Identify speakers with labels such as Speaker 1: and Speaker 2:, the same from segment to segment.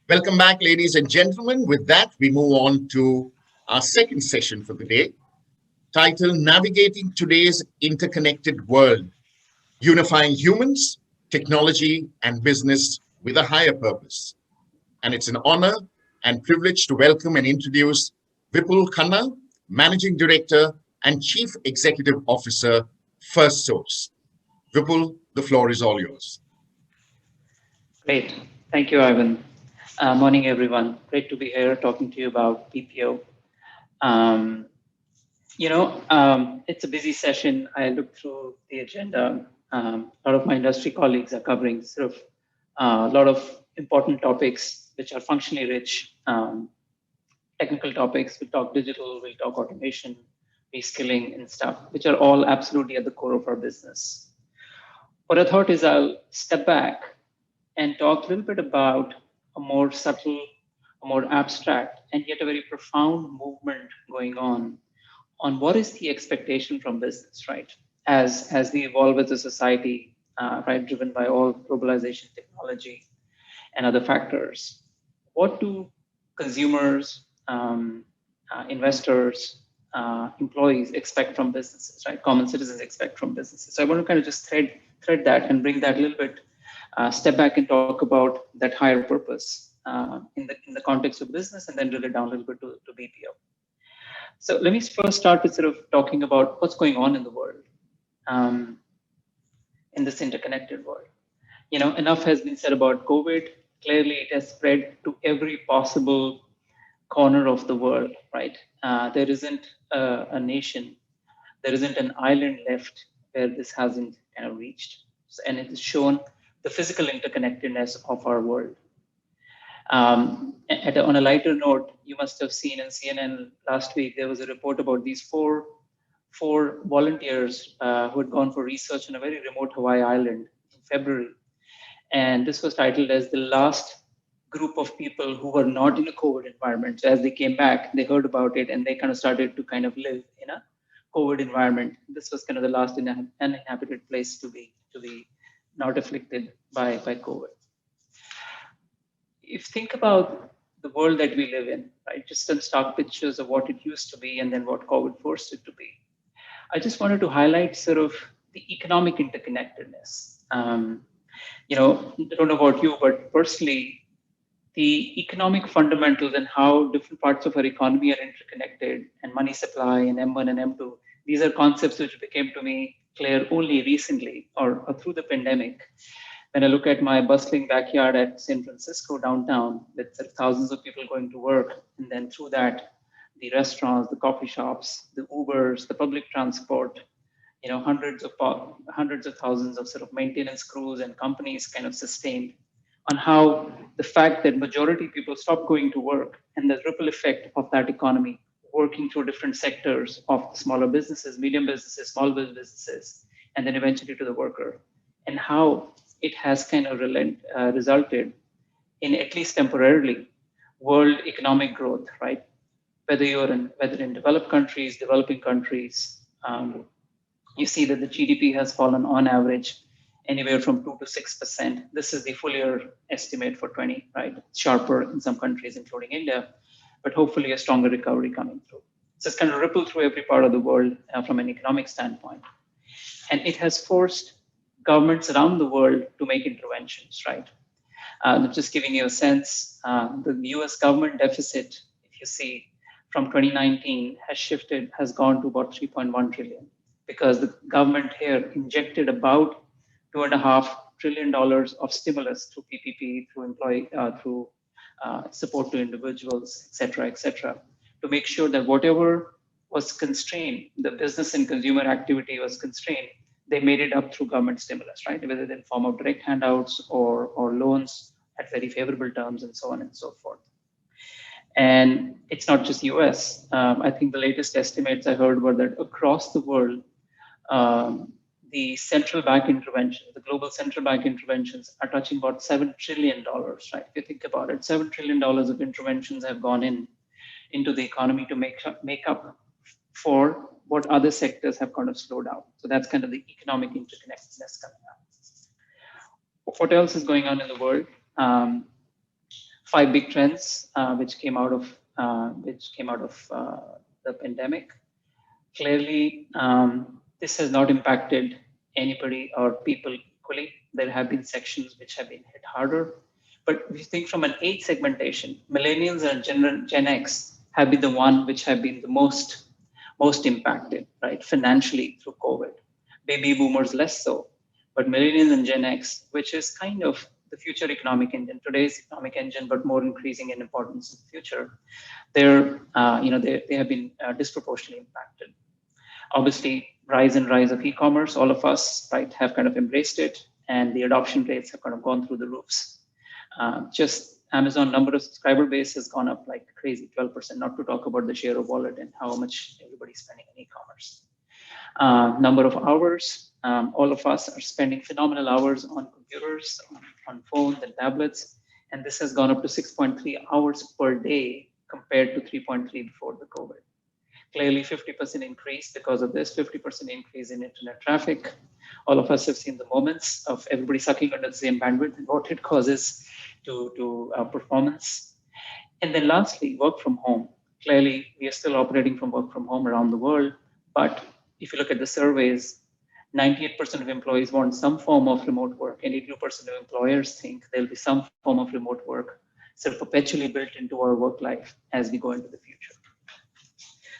Speaker 1: Welcome back, ladies and gentlemen. With that, we move on to our second session for the day, titled Navigating Today's Interconnected World, Unifying Humans, Technology, and Business with a Higher Purpose. And it's an honor and privilege to welcome and introduce Vipul Khanna, Managing Director and Chief Executive Officer, First Source. Vipul, the floor is all yours.
Speaker 2: Great. Thank you, Ivan. Morning, everyone. Great to be here talking to you about BPO. Um, it's a busy session. I looked through the agenda. A lot of my industry colleagues are covering sort of a lot of important topics which are functionally rich, technical topics. We'll talk digital, we'll talk automation, reskilling, and stuff, which are all absolutely at the core of our business. What I thought is I'll step back and talk a little bit about a more subtle, a more abstract, and yet a very profound movement going on what is the expectation from business, right? As we evolve as a society, right, driven by all globalization, technology, and other factors. What do consumers, investors, employees expect from businesses, right? Common citizens expect from businesses. So I want to kind of just thread that and bring that a little bit step back and talk about that higher purpose in the context of business, and then drill it down a little bit to BPO. So let me first start with sort of talking about what's going on in the world, um, in this interconnected world. Enough has been said about COVID. Clearly, it has spread to every possible corner of the world, right? There isn't a nation, there isn't an island left where this hasn't kind of reached. And it has shown the physical interconnectedness of our world. On a lighter note, you must have seen in CNN last week, there was a report about these four volunteers who had gone for research on a very remote Hawaii island in February. And this was titled as the last group of people who were not in a COVID environment. So as they came back, they heard about it and they kind of started to kind of live in a COVID environment. This was kind of the last uninhabited place to be not afflicted by COVID. If you think about the world that we live in, right, just some stark pictures of what it used to be and then what COVID forced it to be. I just wanted to highlight sort of the economic interconnectedness. I don't know about you, but personally, the economic fundamentals and how different parts of our economy are interconnected, and money supply and M1 and M2, these are concepts which became to me clear only recently or through the pandemic. When I look at my bustling backyard at San Francisco downtown with thousands of people going to work, and then through that, the restaurants, the coffee shops, the Ubers, the public transport, hundreds of thousands of sort of maintenance crews and companies kind of sustained, on how the fact that majority of people stop going to work and the ripple effect of that economy working through different sectors of smaller businesses, medium businesses, small businesses, and then eventually to the worker, and how it has kind of resulted in, at least temporarily, world economic growth, right? Whether in developed countries, developing countries, you see that the GDP has fallen on average anywhere from 2 to 6%. This is the full year estimate for 20, right? It's sharper in some countries, including India, but hopefully a stronger recovery coming through. So it's kind of rippled through every part of the world from an economic standpoint. And it has forced governments around the world to make interventions, right? Just giving you a sense, the US government deficit, if you see, from 2019 has gone to about 3.1 trillion, because the government here injected about $2.5 trillion of stimulus through PPP, through support to individuals, et cetera, to make sure that whatever was constrained, the business and consumer activity was constrained, they made it up through government stimulus, right? Whether in form of direct handouts or loans at very favorable terms and so on and so forth. And it's not just US. I think the latest estimates I heard were that across the world, the central bank interventions, the global central bank interventions are touching about $7 trillion, right? If you think about it, $7 trillion of interventions have gone into the economy to make up for what other sectors have kind of slowed down. So that's kind of the economic interconnectedness coming up. What else is going on in the world? five big trends which came out of the pandemic. Clearly, this has not impacted anybody or people equally. There have been sections which have been hit harder. But if you think from an age segmentation, millennials and Gen X have been the one which have been the most impacted, right, financially through COVID. Baby boomers less so, but millennials and Gen X, which is kind of the future economic engine, today's economic engine, but more increasing in importance in the future. They have been disproportionately impacted. Obviously, rise of e-commerce, all of us, right, have kind of embraced it, and the adoption rates have kind of gone through the roofs. Just Amazon number of subscriber base has gone up like crazy, 12%, not to talk about the share of wallet and how much everybody's spending in e-commerce. Number of hours, all of us are spending phenomenal hours on computers, on phones and tablets, and this has gone up to 6.3 hours per day compared to 3.3 before the COVID. Clearly 50% increase because of this, 50% increase in internet traffic. All of us have seen the moments of everybody sucking under the same bandwidth and what it causes to performance. And then lastly, work from home. Clearly, we are still operating from work from home around the world. But if you look at the surveys, 98% of employees want some form of remote work, and 82% of employers think there'll be some form of remote work sort of perpetually built into our work life as we go into the future.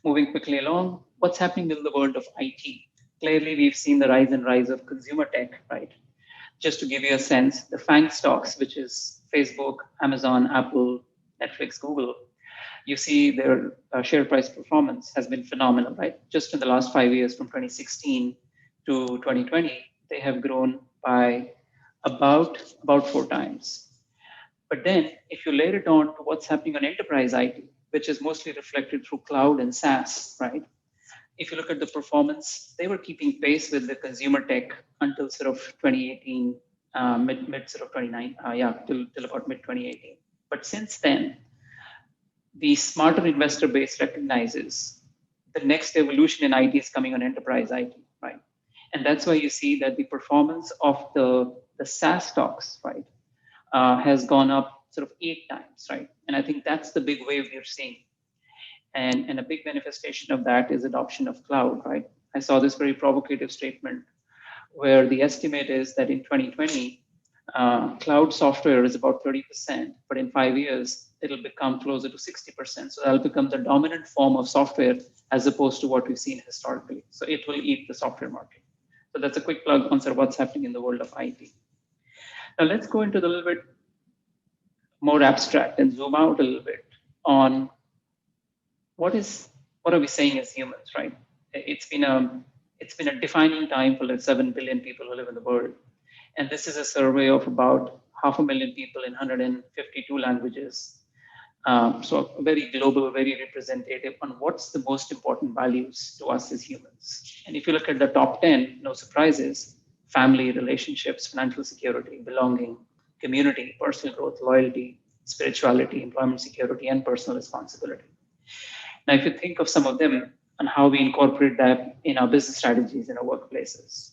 Speaker 2: Moving quickly along, what's happening in the world of IT? Clearly, we've seen the rise of consumer tech, right? Just to give you a sense, the FANG stocks, which is Facebook, Amazon, Apple, Netflix, Google, you see their share price performance has been phenomenal, right? Just in the last 5 years, from 2016 to 2020, they have grown by about 4 times. But then, if you layer it on to what's happening on enterprise IT, which is mostly reflected through cloud and SaaS, right? If you look at the performance, they were keeping pace with the consumer tech until sort of 2018, mid sort of 29, till about mid 2018. But since then, the smarter investor base recognizes the next evolution in IT is coming on enterprise IT, right? And that's why you see that the performance of the SaaS stocks, right, has gone up sort of 8 times, right? And I think that's the big wave we're seeing. And a big manifestation of that is adoption of cloud, right? I saw this very provocative statement where the estimate is that in 2020, cloud software is about 30%, but in 5 years, it'll become closer to 60%. So that'll become the dominant form of software as opposed to what we've seen historically. So it will eat the software market. So that's a quick plug on sort of what's happening in the world of IT. Now let's go into the little bit more abstract and zoom out a little bit on what are we saying as humans, right? It's been a defining time for the 7 billion people who live in the world. And this is a survey of about 500,000 people in 152 languages. So very global, very representative on what's the most important values to us as humans. And if you look at the top 10, no surprises: family, relationships, financial security, belonging, community, personal growth, loyalty, spirituality, employment security, and personal responsibility. Now, if you think of some of them and how we incorporate that in our business strategies in our workplaces,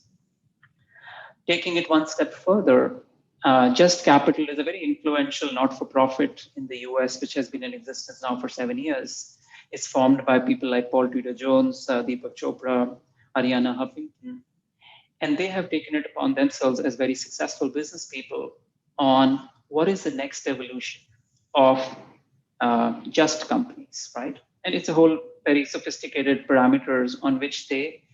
Speaker 2: taking it one step further, Just Capital is a very influential not-for-profit in the US, which has been in existence now for 7 years. It's formed by people like Paul Tudor Jones, Deepak Chopra, Ariana Huffington, and they have taken it upon themselves as very successful business people on what is the next evolution of just companies, right? And it's a whole very sophisticated parameters on which they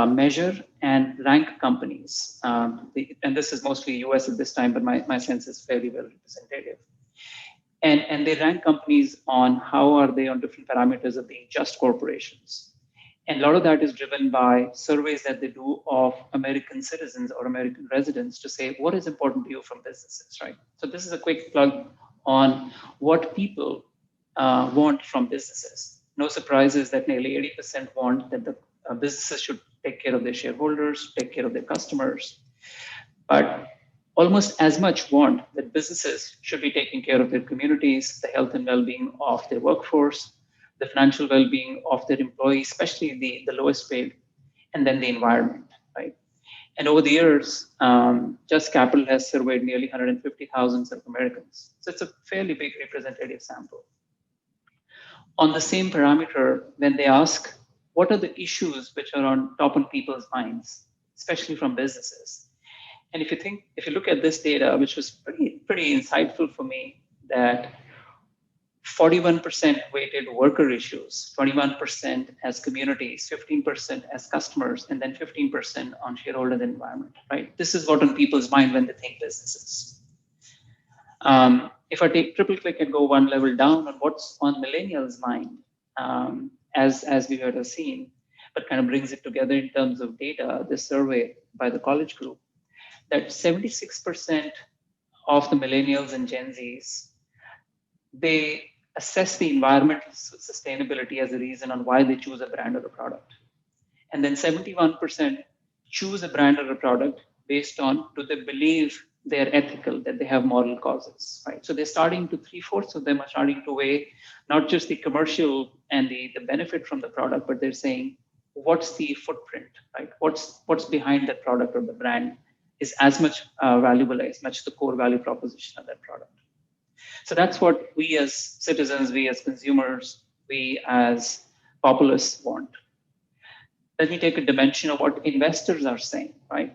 Speaker 2: measure and rank companies. And this is mostly US at this time, but my sense is fairly well representative. And they rank companies on how are they on different parameters of being just corporations. And a lot of that is driven by surveys that they do of American citizens or American residents to say, what is important to you from businesses, right? So this is a quick plug on what people want from businesses. No surprises that nearly 80% want that the businesses should take care of their shareholders, take care of their customers. But almost as much want that businesses should be taking care of their communities, the health and well-being of their workforce, the financial well-being of their employees, especially the lowest paid, and then the environment, right? And over the years, Just Capital has surveyed nearly 150,000 Americans. So it's a fairly big representative sample. On the same parameter, when they ask what are the issues which are on top of people's minds, especially from businesses. And if you look at this data, which was pretty insightful for me, that 41% weighted worker issues, 21% as communities, 15% as customers, and then 15% on shareholder environment, right? This is what on people's mind when they think businesses. If I take triple click and go one level down on what's on millennials' mind, as we would have seen, but kind of brings it together in terms of data, this survey by the college group, that 76% of the millennials and Gen Zs, they assess the environmental sustainability as a reason on why they choose a brand or a product. And then 71% choose a brand or a product based on do they believe they're ethical, that they have moral causes, right? So they're starting to, three-fourths of them are starting to weigh not just the commercial and the benefit from the product, but they're saying, what's the footprint, right? What's behind that product or the brand is as much valuable as much the core value proposition of that product. So that's what we as citizens, we as consumers, we as populists want. Let me take a dimension of what investors are saying, right?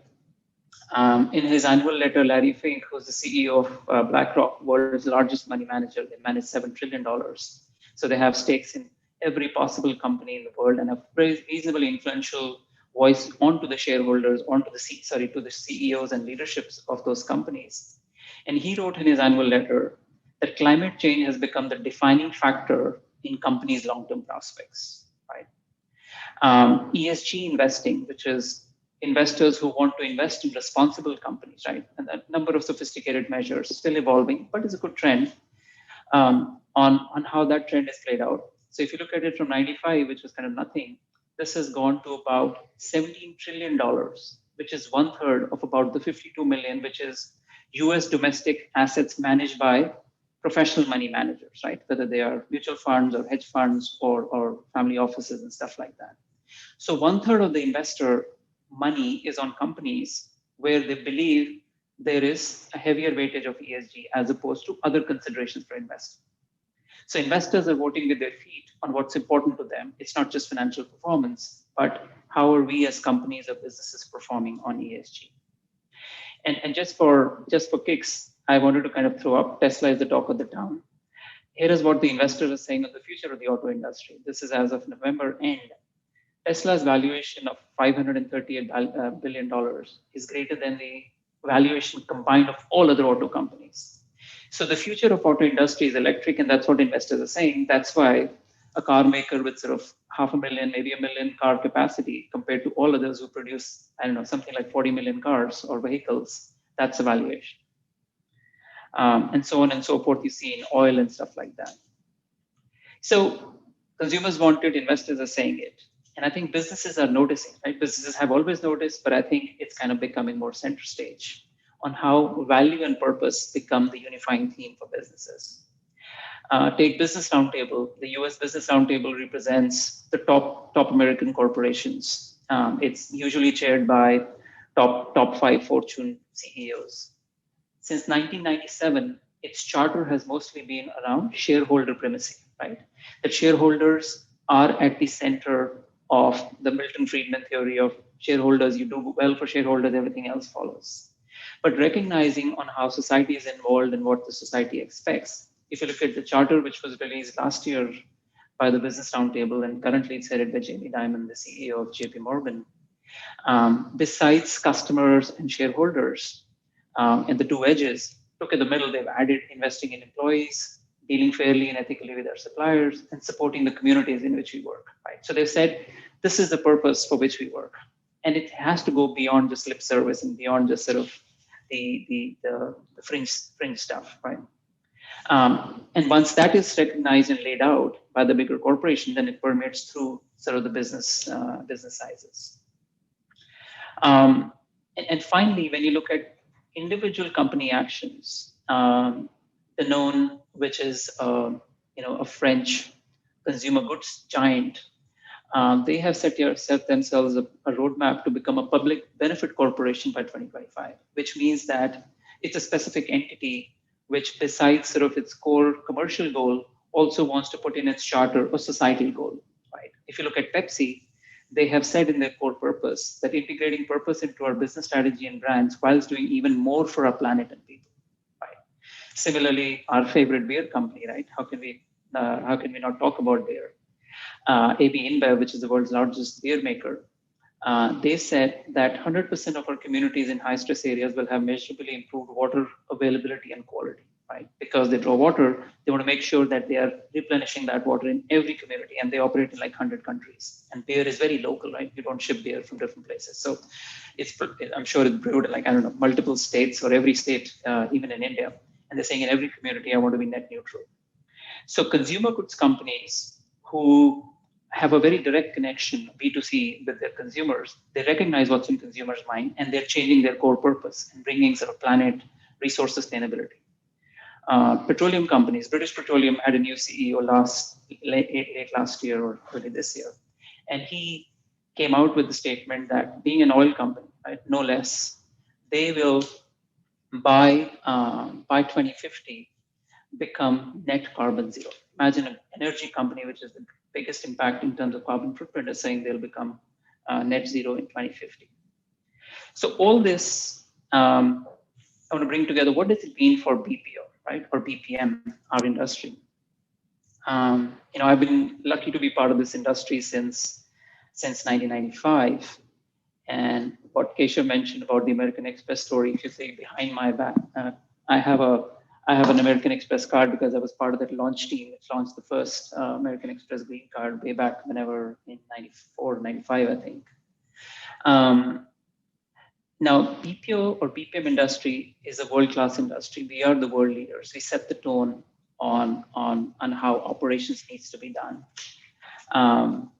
Speaker 2: In his annual letter, Larry Fink, who's the CEO of BlackRock, world's largest money manager, they manage $7 trillion. So they have stakes in every possible company in the world and a very reasonably influential voice onto the shareholders, to the CEOs and leaderships of those companies. And he wrote in his annual letter that climate change has become the defining factor in companies' long-term prospects, right? ESG investing, which is investors who want to invest in responsible companies, right? And a number of sophisticated measures still evolving, but it's a good trend on how that trend is played out. So if you look at it from 95, which was kind of nothing, this has gone to about $17 trillion, which is 1/3 of about the 52 million, which is US domestic assets managed by professional money managers, right? Whether they are mutual funds or hedge funds or family offices and stuff like that. So 1/3 of the investor money is on companies where they believe there is a heavier weightage of ESG as opposed to other considerations for investing. So investors are voting with their feet on what's important to them. It's not just financial performance, but how are we as companies or businesses performing on ESG? And just for kicks, I wanted to kind of throw up Tesla is the talk of the town. Here is what the investors are saying of the future of the auto industry. This is as of November end. Tesla's valuation of $538 billion is greater than the valuation combined of all other auto companies. So the future of auto industry is electric, and that's what investors are saying. That's why a car maker with sort of 500,000, maybe 1 million car capacity compared to all others who produce, I don't know, something like 40 million cars or vehicles, that's a valuation. And so on and so forth, you see in oil and stuff like that. So consumers want it, investors are saying it. And I think businesses are noticing, right? Businesses have always noticed, but I think it's kind of becoming more center stage on how value and purpose become the unifying theme for businesses. Take Business Roundtable. The US Business Roundtable represents the top American corporations. It's usually chaired by top 5 Fortune CEOs. Since 1997, its charter has mostly been around shareholder primacy, right? That shareholders are at the center of the Milton Friedman theory of shareholders. You do well for shareholders, everything else follows. But recognizing on how society is involved and what the society expects, if you look at the charter, which was released last year by the Business Roundtable, and currently it's headed by Jamie Dimon, the CEO of JP Morgan, besides customers and shareholders, and the two edges, look at the middle, they've added investing in employees, dealing fairly and ethically with our suppliers, and supporting the communities in which we work, right? So they've said, this is the purpose for which we work. And it has to go beyond just lip service and beyond just sort of the fringe stuff, right? And once that is recognized and laid out by the bigger corporation, then it permeates through sort of the business sizes. And finally, when you look at individual company actions, Danone, which is a French consumer goods giant, They have set themselves a roadmap to become a public benefit corporation by 2025, which means that it's a specific entity which, besides sort of its core commercial goal, also wants to put in its charter a societal goal. Right? If you look at Pepsi, they have said in their core purpose that integrating purpose into our business strategy and brands whilst doing even more for our planet and people. Right? Similarly, our favorite beer company, right? How can we not talk about beer? AB InBev, which is the world's largest beer maker, they said that 100% of our communities in high stress areas will have measurably improved water availability and quality, right? Because they draw water, they want to make sure that they are replenishing that water in every community, and they operate in like 100 countries. And beer is very local, right? You don't ship beer from different places. So I'm sure it's brewed in like, I don't know, multiple states or every state, even in India. And they're saying in every community, I want to be net neutral. So consumer goods companies who have a very direct connection, B2C, with their consumers, they recognize what's in consumers' mind and they're changing their core purpose and bringing sort of planet resource sustainability. Petroleum companies, British Petroleum had a new CEO late last year or early this year. And he came out with the statement that being an oil company, right, no less, they will by 2050 become net carbon zero. Imagine an energy company, which is the biggest impact in terms of carbon footprint, is saying they'll become net zero in 2050. So all this, I want to bring together what does it mean for BPO, right, or BPM, our industry. I've been lucky to be part of this industry since 1995. And what Keshav mentioned about the American Express story, if you say behind my back, I have a I have an American Express card because I was part of that launch team which launched the first American Express green card way back whenever in 94, 95, I think. Um, Now, BPO or BPM industry is a world-class industry. We are the world leaders. We set the tone on how operations needs to be done. Um,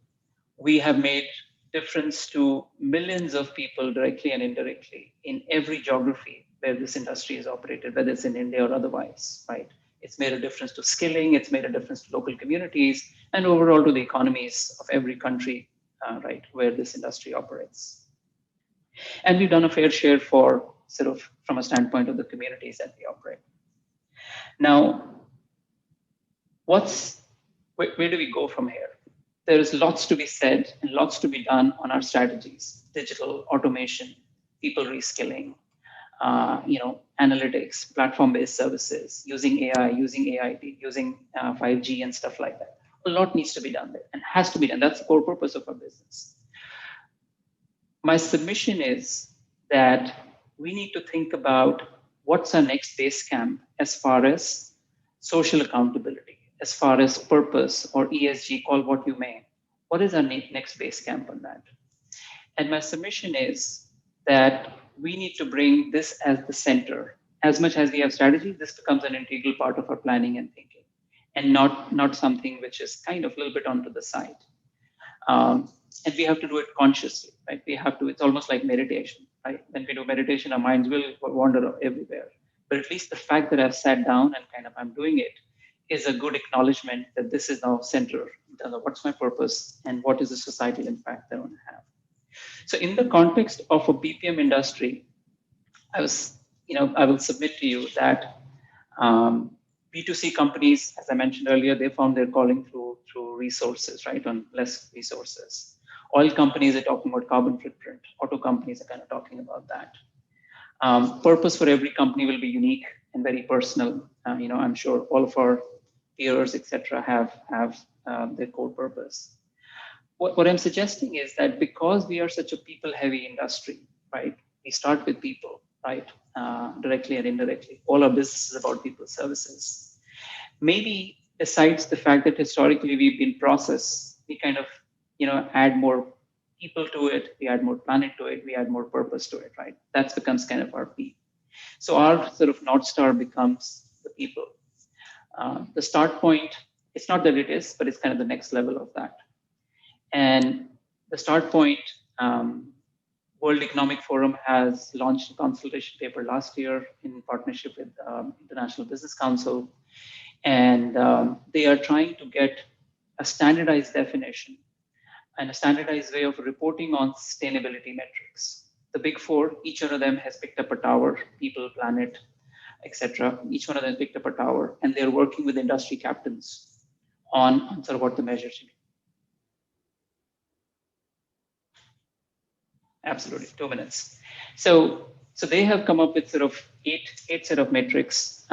Speaker 2: we have made difference to millions of people directly and indirectly in every geography where this industry is operated, whether it's in India or otherwise, right? It's made a difference to skilling, it's made a difference to local communities, and overall to the economies of every country, right, where this industry operates. And we've done a fair share for sort of from a standpoint of the communities that we operate. Now, where do we go from here? There is lots to be said and lots to be done on our strategies: digital automation, people reskilling, analytics, platform-based services, using AI, using AIT, using 5G and stuff like that. A lot needs to be done there and has to be done. That's the core purpose of our business. My submission is that we need to think about what's our next base camp as far as social accountability, as far as purpose or ESG, call what you may. What is our next base camp on that? And my submission is that we need to bring this as the center. As much as we have strategy, this becomes an integral part of our planning and thinking, and not something which is kind of a little bit onto the side. And we have to do it consciously, right? It's almost like meditation, right? When we do meditation, our minds will wander everywhere. But at least the fact that I've sat down and kind of I'm doing it is a good acknowledgement that this is now center in terms of what's my purpose and what is the societal impact that I want to have. So in the context of a BPM industry, I will submit to you that B2C companies, as I mentioned earlier, they found their calling through resources, right, on less resources. Oil companies are talking about carbon footprint. Auto companies are kind of talking about that. Purpose for every company will be unique and very personal. I'm sure all of our peers, etc., have their core purpose. What I'm suggesting is that because we are such a people-heavy industry, right? We start with people, right? Directly and indirectly. All our business is about people services. Maybe besides the fact that historically we've been process, we kind of, add more people to it, we add more planet to it, we add more purpose to it, right? That becomes kind of our P. So our sort of North Star becomes the people. The start point, it's not that it is, but it's kind of the next level of that. And the start point, World Economic Forum has launched a consultation paper last year in partnership with International Business Council. And they are trying to get a standardized definition and a standardized way of reporting on sustainability metrics. The big four, each one of them has picked up a tower, people, planet, etc. Each one of them picked up a tower, and they're working with industry captains on sort of what the measures should be. Absolutely, 2 minutes. So they have come up with sort of eight set of metrics,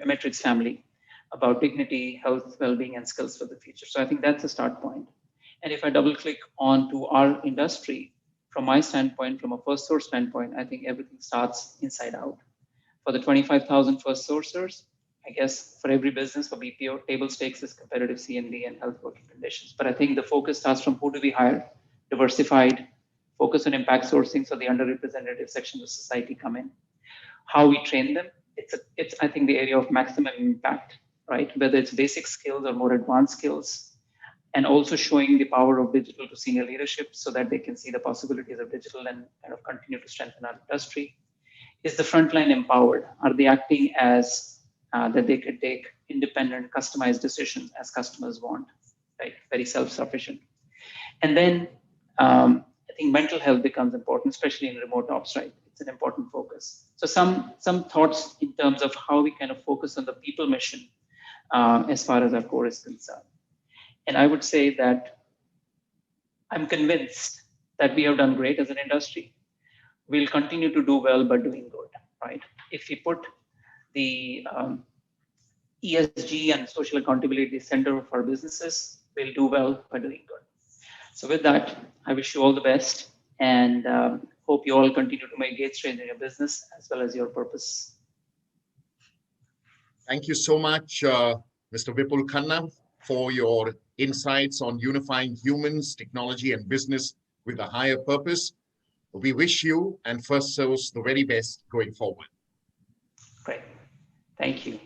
Speaker 2: metrics family about dignity, health, well-being, and skills for the future. So I think that's a start point. And if I double click onto our industry, from my standpoint, from a first source standpoint, I think everything starts inside out. For the 25,000 first sourcers, I guess for every business, for BPO, table stakes is competitive C&D and health working conditions. But I think the focus starts from who do we hire, diversified, focus on impact sourcing so the underrepresented sections of society come in. How we train them, it's I think the area of maximum impact, right? Whether it's basic skills or more advanced skills, and also showing the power of digital to senior leadership so that they can see the possibilities of digital and kind of continue to strengthen our industry. Is the frontline empowered? Are they acting as that they could take independent, customized decisions as customers want, right? Very self-sufficient. And then I think mental health becomes important, especially in remote ops, right? It's an important focus. So some thoughts in terms of how we kind of focus on the people mission as far as our core is concerned. And I would say that I'm convinced that we have done great as an industry. We'll continue to do well by doing good, right? If we put the ESG and social accountability center of our businesses, we'll do well by doing good. So with that, I wish you all the best and hope you all continue to make great strides in your business as well as your purpose.
Speaker 1: Thank you so much, Mr. Vipul Khanna, for your insights on unifying humans, technology, and business with a higher purpose. We wish you and First Source the very best going forward.
Speaker 2: Great. Thank you.